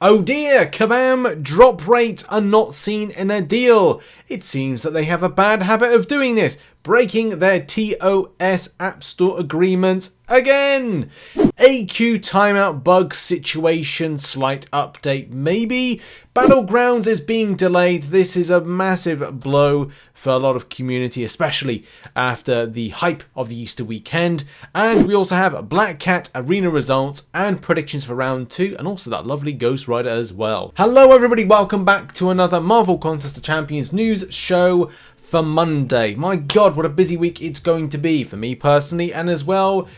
Oh dear, Kabam drop rates are not seen in a deal. It seems that they have a bad habit of doing this, breaking their TOS App Store agreements again. AQ timeout bug situation, slight update maybe. Battlegrounds is being delayed. This is a massive blow for a lot of community, especially after the hype of the Easter weekend. And we also have Black Cat Arena results and predictions for round 2, and also that lovely Ghost Rider as well. Hello everybody, welcome back to another Marvel Contest of Champions news show for Monday. My god, what a busy week it's going to be for me personally, and as well,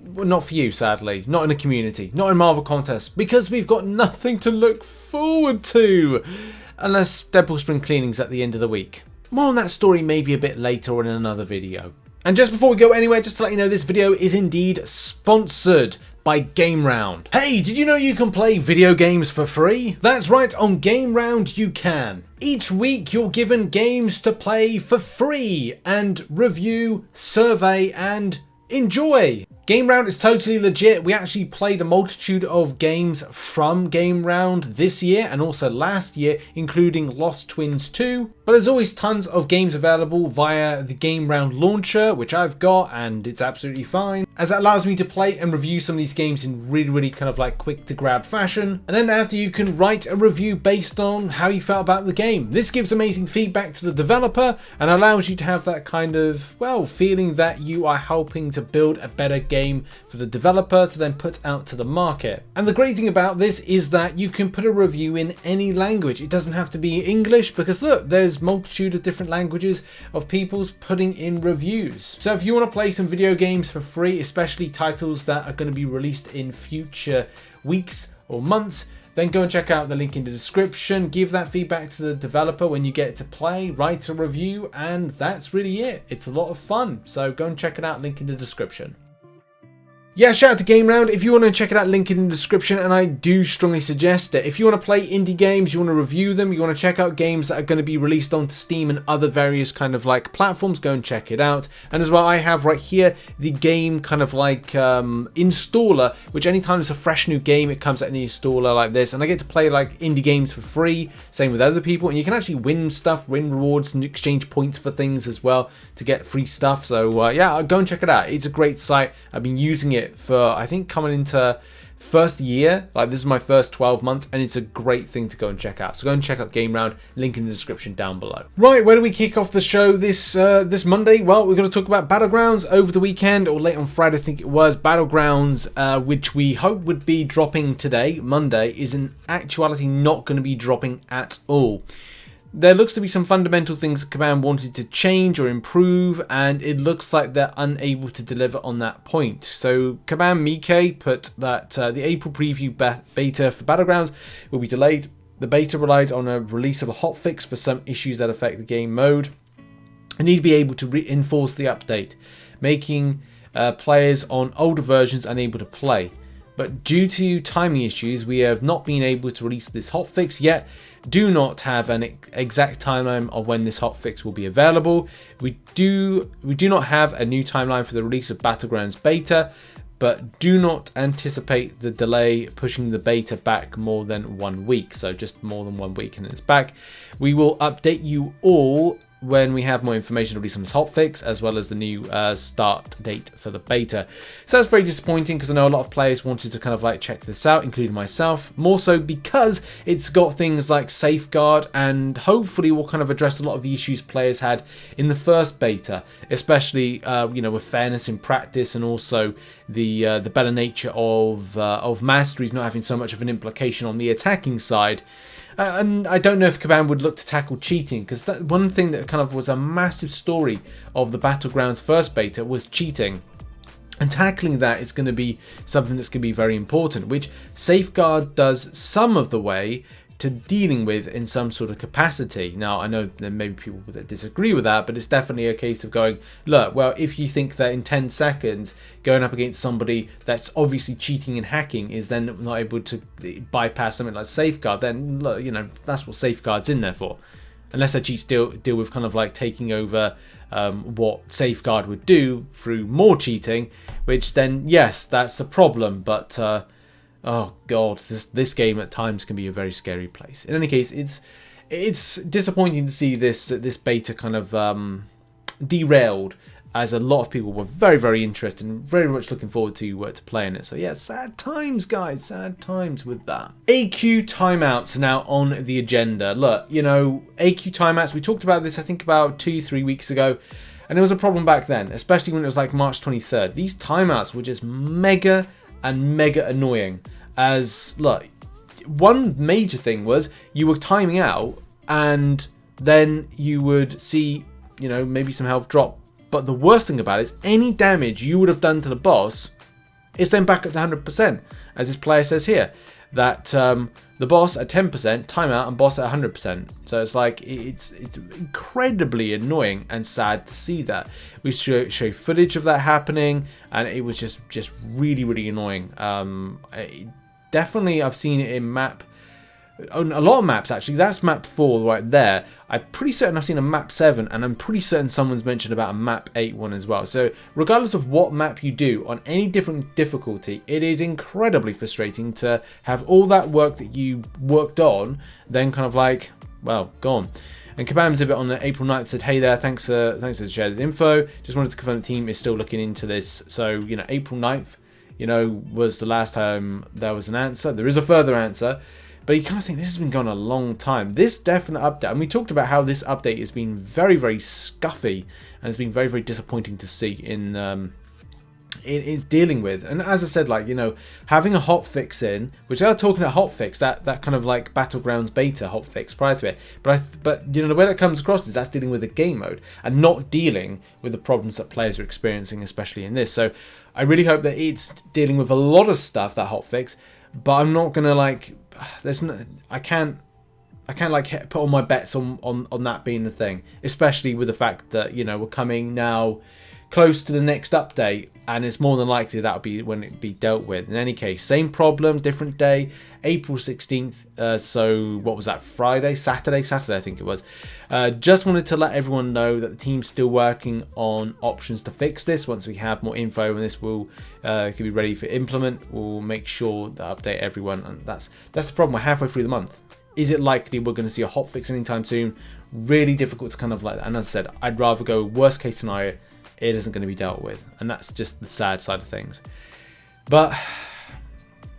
not for you sadly, not in the community, not in Marvel Contest, because we've got nothing to look forward to, unless Deadpool Spring Cleanings at the end of the week. More on that story maybe a bit later or in another video. And just before we go anywhere, just to let you know, this video is indeed sponsored by G.Round. Hey, did you know you can play video games for free? That's right, on G.Round you can. Each week you're given games to play for free and review, survey and enjoy. G.Round is totally legit. We actually played a multitude of games from G.Round this year and also last year, including Lost Twins 2. But there's always tons of games available via the G.Round launcher, which I've got, and it's absolutely fine, as it allows me to play and review some of these games in really kind of like quick to grab fashion. And then after, you can write a review based on how you felt about the game. This gives amazing feedback to the developer and allows you to have that kind of, well, feeling that you are helping to build a better game for the developer to then put out to the market. And the great thing about this is that you can put a review in any language. It doesn't have to be English, because look, there's multitude of different languages of people's putting in reviews. So if you want to play some video games for free, especially titles that are going to be released in future weeks or months, then go and check out the link in the description. Give that feedback to the developer when you get to play, write a review, and that's really it. It's a lot of fun. So go and check it out, link in the description. Yeah, shout out to G.Round. If you want to check it out, link in the description, and I do strongly suggest it. If you want to play indie games, you want to review them, you want to check out games that are going to be released onto Steam and other various kind of like platforms, go and check it out. And as well, I have right here the game kind of like installer, which anytime it's a fresh new game, it comes out in the installer like this, and I get to play like indie games for free, same with other people, and you can actually win stuff, win rewards, and exchange points for things as well to get free stuff. So yeah, go and check it out. It's a great site. I've been using it for, I think, coming into first year. Like, this is my first 12 months, and it's a great thing to go and check out. So go and check out G.Round, link in the description down below. Right, where do we kick off the show this Monday? Well, we're going to talk about Battlegrounds over the weekend, or late on Friday, I think it was. Battlegrounds, which we hope would be dropping today, Monday, is in actuality not going to be dropping at all. There looks to be some fundamental things that Kabam wanted to change or improve, and it looks like they're unable to deliver on that point. So Kabam Mike put that the April preview beta for Battlegrounds will be delayed. The beta relied on a release of a hotfix for some issues that affect the game mode. I need to be able to reinforce the update, making players on older versions unable to play. But due to timing issues, we have not been able to release this hotfix yet. Do not have an exact timeline of when this hotfix will be available. We do not have a new timeline for the release of Battlegrounds beta, but do not anticipate the delay pushing the beta back more than 1 week. So just more than 1 week and it's back. We will update you all when we have more information to release on this hotfix, as well as the new start date for the beta. So that's very disappointing, because I know a lot of players wanted to kind of like check this out, including myself, more so because it's got things like safeguard, and hopefully will kind of address a lot of the issues players had in the first beta, especially you know, with fairness in practice, and also the better nature of masteries not having so much of an implication on the attacking side. And I don't know if Kabam would look to tackle cheating, because that one thing that kind of was a massive story of the Battlegrounds first beta was cheating. And tackling that is going to be something that's going to be very important, which Safeguard does some of the way to dealing with in some sort of capacity. Now, I know there may be people that disagree with that, but it's definitely a case of going, look, well, if you think that in 10 seconds going up against somebody that's obviously cheating and hacking is then not able to bypass something like Safeguard, then look, you know, that's what Safeguard's in there for. Unless their cheats deal with kind of like taking over what Safeguard would do through more cheating, which then, yes, that's a problem, but oh god, this game at times can be a very scary place. In any case, it's disappointing to see this beta kind of derailed, as a lot of people were very interested and very much looking forward to playing it. So yeah, sad times, guys, sad times with that. AQ timeouts are now on the agenda. Look, you know, AQ timeouts, we talked about this I think about 2-3 weeks ago, and it was a problem back then, especially when it was like March 23rd. These timeouts were just mega annoying. As look, one major thing was you were timing out and then you would see, you know, maybe some health drop. But the worst thing about it is any damage you would have done to the boss is then back up to 100%. As this player says here, that the boss at 10%, timeout, and boss at 100%. So it's like, it's incredibly annoying and sad to see that. We show footage of that happening, and it was just really annoying. Definitely I've seen it in map, a lot of maps actually. That's map 4 right there. I'm pretty certain I've seen a map 7, and I'm pretty certain someone's mentioned about a map 8 one as well. So regardless of what map you do on any different difficulty, it is incredibly frustrating to have all that work that you worked on then kind of like, well, gone. And Kabam's a bit on the April 9th said, hey there, thanks for the shared info. Just wanted to confirm the team is still looking into this. So, you know, April 9th, you know, was the last time there was an answer. There is a further answer. But you kind of think this has been going on a long time. This definite update, and we talked about how this update has been very scuffy, and it's been very disappointing to see in is dealing with. And as I said, like, you know, having a hotfix in, which they are talking about hotfix, that kind of like Battlegrounds beta hotfix prior to it. But you know, the way that comes across is that's dealing with the game mode and not dealing with the problems that players are experiencing, especially in this. So I really hope that it's dealing with a lot of stuff, that hotfix. But I'm not gonna like. There's no, I can't like put all my bets on that being the thing, especially with the fact that, you know, we're coming now close to the next update, and it's more than likely that'll be when it be dealt with. In any case, same problem, different day, April 16th. So what was that, Saturday I think it was. Just wanted to let everyone know that the team's still working on options to fix this. Once we have more info and this will can be ready for implement, we'll make sure to update everyone. And that's the problem. We're halfway through the month. Is it likely we're going to see a hotfix anytime soon? Really difficult to kind of like that. And as I said, I'd rather go worst case scenario, it isn't going to be dealt with, and that's just the sad side of things. But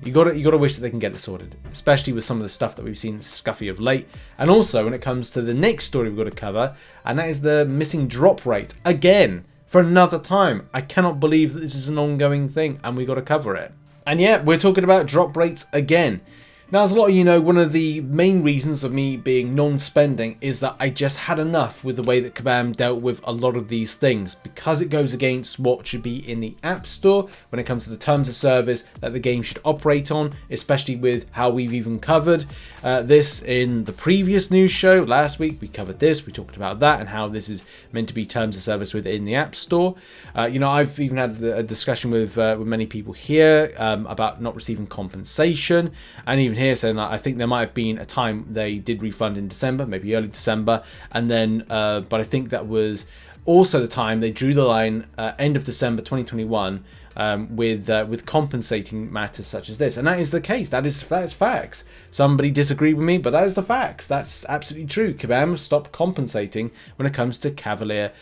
you gotta wish that they can get it sorted, especially with some of the stuff that we've seen scuffy of late. And also when it comes to the next story we've got to cover, and that is the missing drop rate again for another time. I cannot believe that this is an ongoing thing, and we got to cover it. And yeah, we're talking about drop rates again. Now, as a lot of you know, one of the main reasons of me being non-spending is that I just had enough with the way that Kabam dealt with a lot of these things, because it goes against what should be in the App Store when it comes to the terms of service that the game should operate on, especially with how we've even covered this in the previous news show. Last week we covered this, we talked about that and how this is meant to be terms of service within the App Store. You know, I've even had a discussion with many people here about not receiving compensation, and even here saying that I think there might have been a time they did refund in December, maybe early December, and then but I think that was also the time they drew the line end of December 2021 with compensating matters such as this. And that is the case. That is facts. Somebody disagreed with me, but that is the facts. That's absolutely true. Kabam stopped compensating when it comes to Cavalier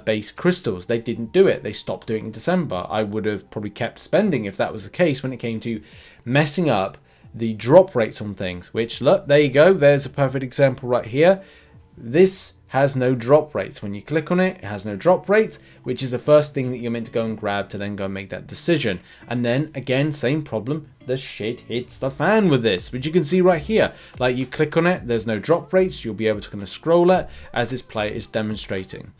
based crystals. They didn't do it. They stopped doing it in December. I would have probably kept spending if that was the case when it came to messing up the drop rates on things, which, look, there you go. There's a perfect example right here. This has no drop rates. When you click on it, it has no drop rates, which is the first thing that you're meant to go and grab to then go and make that decision. And then again, same problem, the shit hits the fan with this, which you can see right here. Like, you click on it, there's no drop rates. You'll be able to kind of scroll it as this player is demonstrating.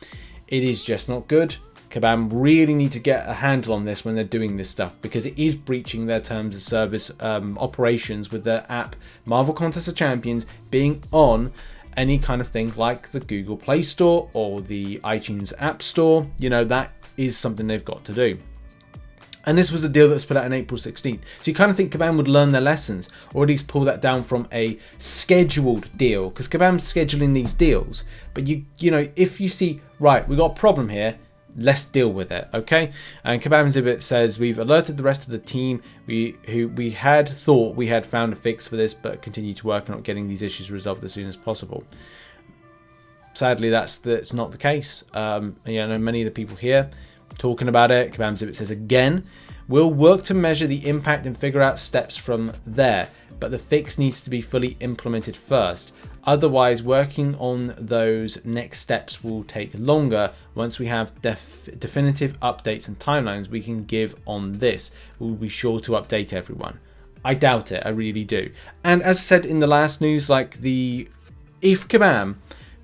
It is just not good. Kabam really need to get a handle on this when they're doing this stuff, because it is breaching their terms of service operations with their app Marvel Contest of Champions being on any kind of thing like the Google Play Store or the iTunes App Store. You know, that is something they've got to do. And this was a deal that was put out on April 16th. So you kind of think Kabam would learn their lessons, or at least pull that down from a scheduled deal, because Kabam's scheduling these deals. But you know, if you see, right, we got a problem here, Let's deal with it, okay? And Kabam Exhibit says, we've alerted the rest of the team who we had thought we had found a fix for this, but continue to work on getting these issues resolved as soon as possible. Sadly, that's not the case. You know, many of the people here talking about it. Kabam Exhibit says again, we'll work to measure the impact and figure out steps from there, but the fix needs to be fully implemented first. Otherwise, working on those next steps will take longer. Once we have definitive updates and timelines we can give on this, we'll be sure to update everyone. I doubt it, I really do. And as I said in the last news, like if Kabam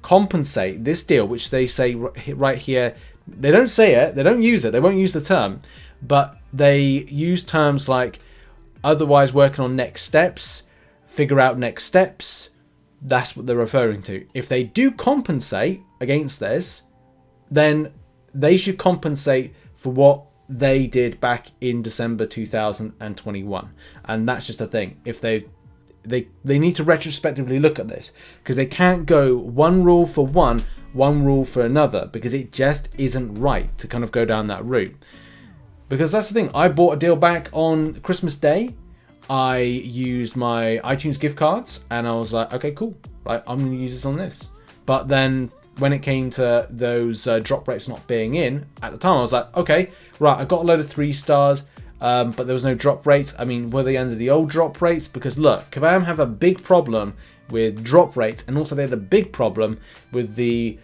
compensate this deal, which they say right here, they don't say it, they don't use it, they won't use the term, but they use terms like otherwise working on next steps, figure out next steps. That's what they're referring to. If they do compensate against this, then they should compensate for what they did back in December 2021. And that's just a thing. If they need to retrospectively look at this, because they can't go one rule for one rule for another, because it just isn't right to kind of go down that route. Because that's the thing. I bought a deal back on Christmas Day. I used my iTunes gift cards and I was like, okay, cool, right, I'm going to use this on this. But then when it came to those drop rates not being in, at the time I was like, okay, right, I got a load of 3 stars, but there was no drop rates. I mean, were they under the old drop rates? Because look, Kabam have a big problem with drop rates, and also they had a big problem with the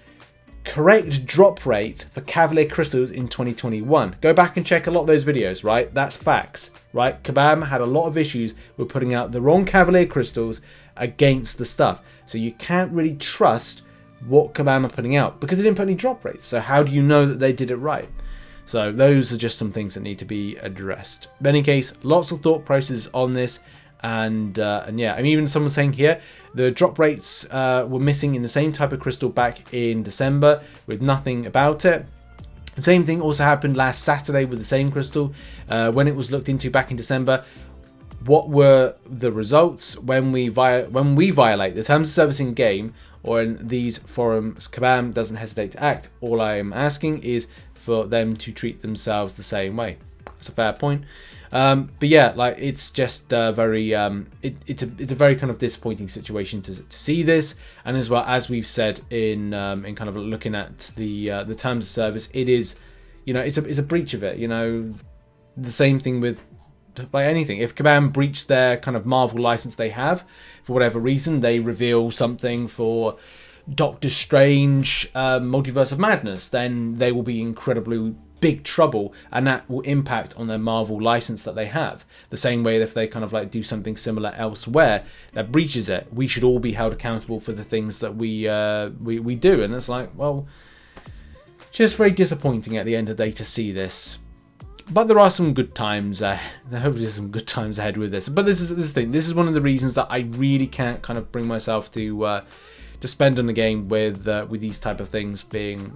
correct drop rate for Cavalier Crystals in 2021. Go back and check a lot of those videos, right? That's facts, right? Kabam had a lot of issues with putting out the wrong Cavalier Crystals against the stuff. So you can't really trust what Kabam are putting out because they didn't put any drop rates. So how do you know that they did it right? So those are just some things that need to be addressed. In any case, lots of thought processes on this. And yeah, I mean, even someone saying here, the drop rates were missing in the same type of crystal back in December with nothing about it. The same thing also happened last Saturday with the same crystal when it was looked into back in December. What were the results when we violate the terms of service in game or in these forums? Kabam doesn't hesitate to act. All I am asking is for them to treat themselves the same way. That's a fair point. But yeah, like it's just very it's a very kind of disappointing situation to see this, and as well as we've said in kind of looking at the terms of service, it is, you know, it's a breach of it. You know, the same thing with like anything. If Kabam breached their kind of Marvel license they have for whatever reason, they reveal something for Doctor Strange Multiverse of Madness, then they will be incredibly big trouble, and that will impact on their Marvel license that they have. The same way that if they kind of like do something similar elsewhere that breaches it, we should all be held accountable for the things that we do. And it's like, well, just very disappointing at the end of the day to see this. But there are some good times. Hopefully there's some good times ahead with this. But this is the thing. This is one of the reasons that I really can't kind of bring myself to spend on the game with these type of things being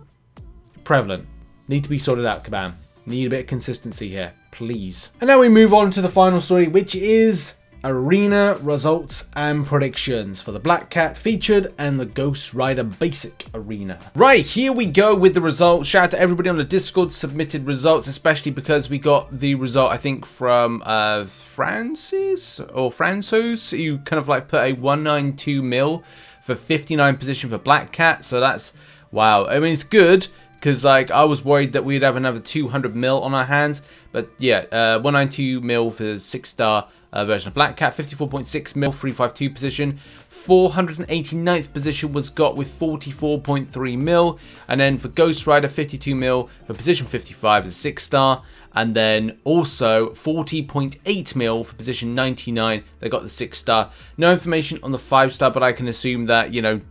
prevalent. Need to be sorted out, Kabam. Need a bit of consistency here, please. And now we move on to the final story, which is arena results and predictions for the Black Cat featured and the Ghost Rider basic arena. Right, here we go with the results. Shout out to everybody on the Discord submitted results, especially because we got the result, I think, from Francis, who kind of like put a 192 mil for 59 position for Black Cat. So that's, wow. I mean, it's good, because like I was worried that we'd have another 200 mil on our hands, but yeah, 192 mil for the 6-star version of Black Cat, 54.6 mil, 352 position, 489th position was got with 44.3 mil, and then for Ghost Rider 52 mil for position 55 as a 6-star, and then also 40.8 mil for position 99. They got the 6-star. No information on the 5-star, but I can assume that, you know,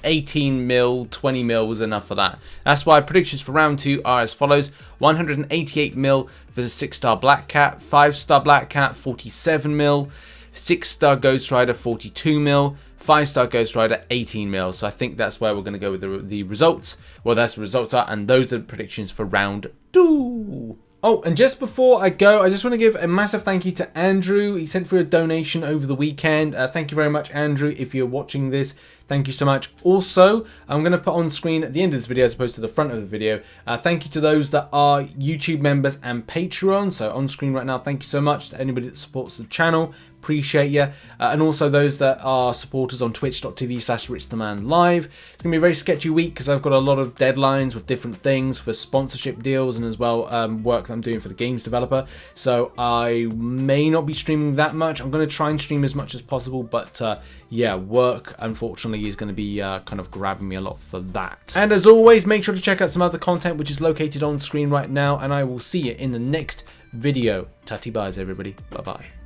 18 mil, 20 mil was enough for that. That's why predictions for round 2 are as follows: 188 mil for the 6-star Black Cat, 5-star Black Cat 47 mil, 6-star Ghost Rider 42 mil, 5-star Ghost Rider 18 mil. So I think that's where we're going to go with the results. Well, that's the results are, and those are the predictions for round 2. Oh, and just before I go, I just want to give a massive thank you to Andrew. He sent through a donation over the weekend. Thank you very much, Andrew, if you're watching this. Thank you so much. Also, I'm going to put on screen at the end of this video as opposed to the front of the video. Thank you to those that are YouTube members and Patreon. So on screen right now, thank you so much to anybody that supports the channel. Appreciate you. And also those that are supporters on twitch.tv/RichTheMan live. It's going to be a very sketchy week because I've got a lot of deadlines with different things for sponsorship deals and as well work that I'm doing for the games developer. So I may not be streaming that much. I'm going to try and stream as much as possible, but yeah, work unfortunately is going to be kind of grabbing me a lot for that. And as always, make sure to check out some other content which is located on screen right now, and I will see you in the next video. Tatty byes everybody. Bye bye.